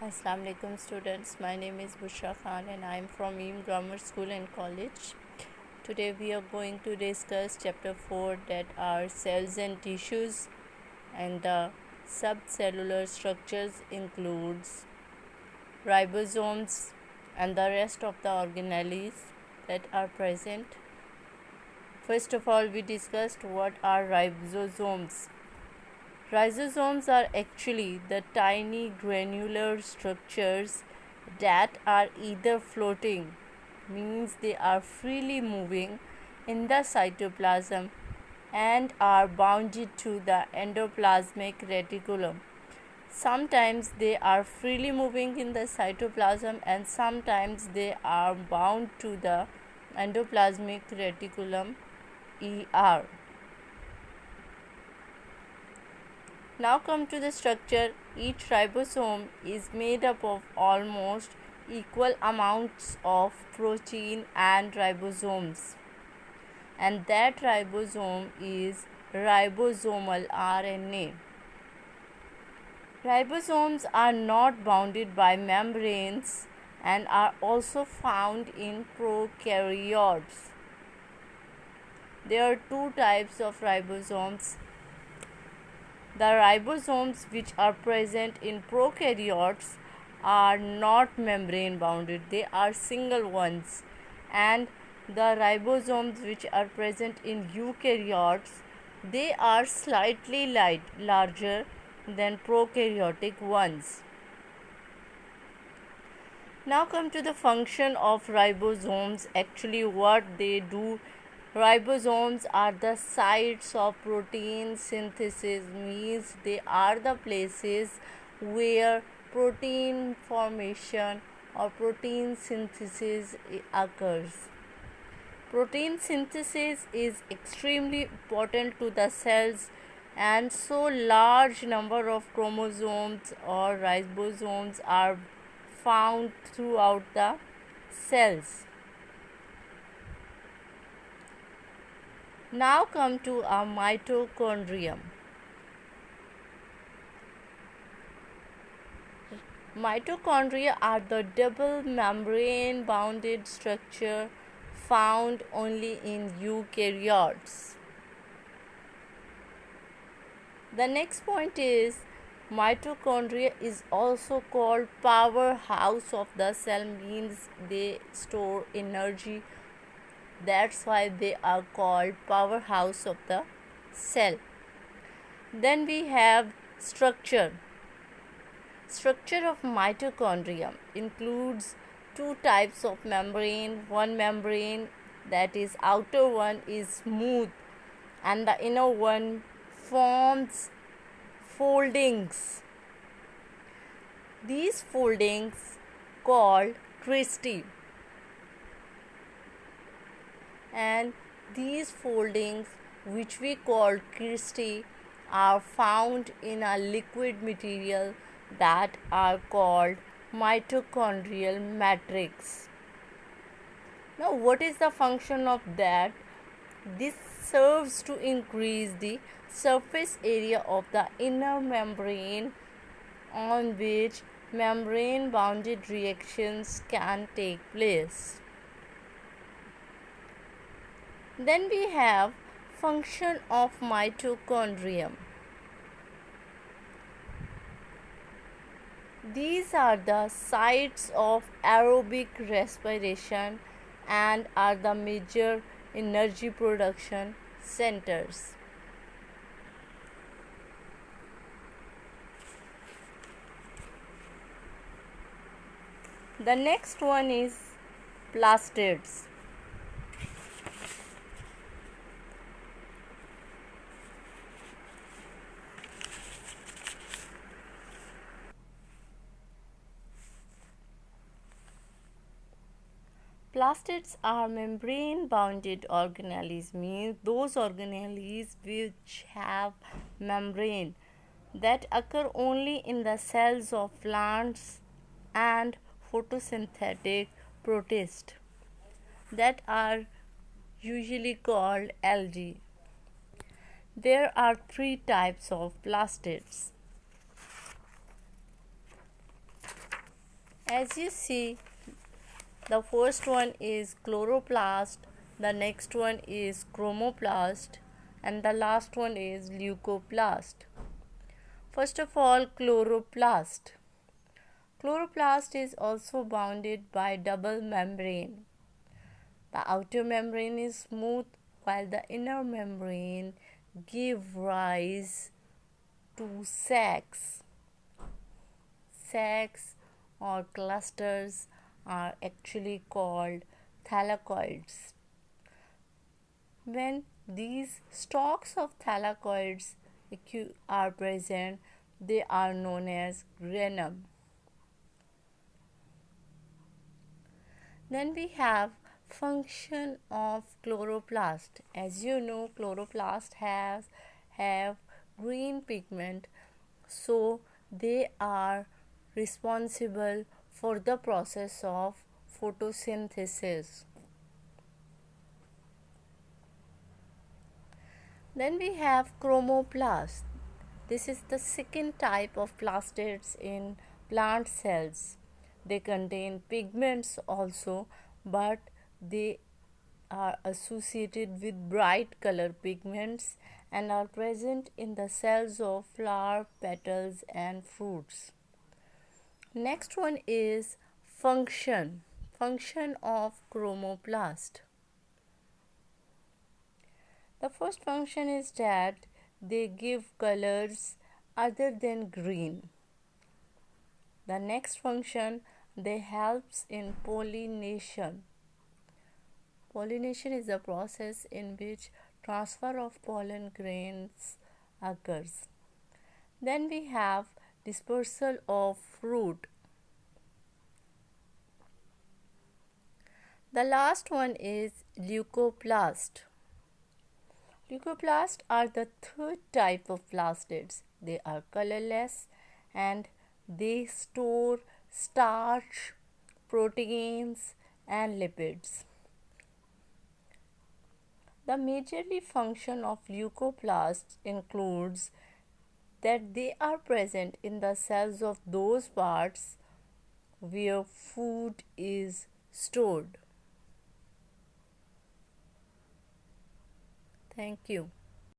Assalamu alaikum students, my name is Bushra Khan and I am from EAM Grammar School and College. Today we are going to discuss chapter 4, that are cells and tissues, and the subcellular structures includes ribosomes and the rest of the organelles that are present. First of all, we discussed what are ribosomes. Ribosomes are actually the tiny granular structures that are either floating, means they are freely moving in the cytoplasm, and are bounded to the endoplasmic reticulum. Sometimes they are freely moving in the cytoplasm and sometimes they are bound to the endoplasmic reticulum ER. Now come to the structure. Each ribosome is made up of almost equal amounts of protein and ribosomes, and that ribosome is ribosomal RNA. Ribosomes are not bounded by membranes and are also found in prokaryotes. There are two types of ribosomes. The ribosomes which are present in prokaryotes are not membrane bounded, they are single ones, and the ribosomes which are present in eukaryotes, they are slightly larger than prokaryotic ones. Now come to the function of ribosomes. Actually, what they do, ribosomes are the sites of protein synthesis, means they are the places where protein formation or protein synthesis occurs. Protein synthesis is extremely important to the cells, and so large number of chromosomes or ribosomes are found throughout the cells. Now come to a mitochondrium. Mitochondria are the double membrane bounded structure found only in eukaryotes. The next point is mitochondria is also called powerhouse of the cell, means they store energy. That's why they are called powerhouse of the cell. Then we have structure. Structure of mitochondria includes two types of membrane. One membrane, that is outer one, is smooth and the inner one forms foldings. These foldings called cristae, and these foldings which we call cristae are found in a liquid material that are called mitochondrial matrix. Now, what is the function of that? This serves to increase the surface area of the inner membrane on which membrane bounded reactions can take place. Then we have function of mitochondrium. These are the sites of aerobic respiration and are the major energy production centers. The next one is plastids. Plastids are membrane bounded organelles, means those organelles which have membrane, that occur only in the cells of plants and photosynthetic protists, that are usually called algae. There are three types of plastids. As you see, the first one is chloroplast, the next one is chromoplast, and the last one is leucoplast. First of all, chloroplast. Chloroplast is also bounded by double membrane. The outer membrane is smooth while the inner membrane give rise to sacs. Sacs or clusters are actually called thylakoids. When these stalks of thylakoids are present, they are known as granum. Then we have function of chloroplast. As you know, chloroplast have green pigment, so they are responsible for the process of photosynthesis. Then we have chromoplast. This is the second type of plastids in plant cells. They contain pigments also, but they are associated with bright color pigments and are present in the cells of flower petals and fruits. Next one is function of chromoplast. The first function is that they give colors other than green. The next function, they helps in pollination. Pollination is a process in which transfer of pollen grains occurs. Then we have dispersal of fruit. The last one is leucoplast. Leucoplasts are the third type of plastids. They are colorless and they store starch, proteins, and lipids. The majorly function of leucoplasts includes that they are present in the cells of those parts where food is stored. Thank you.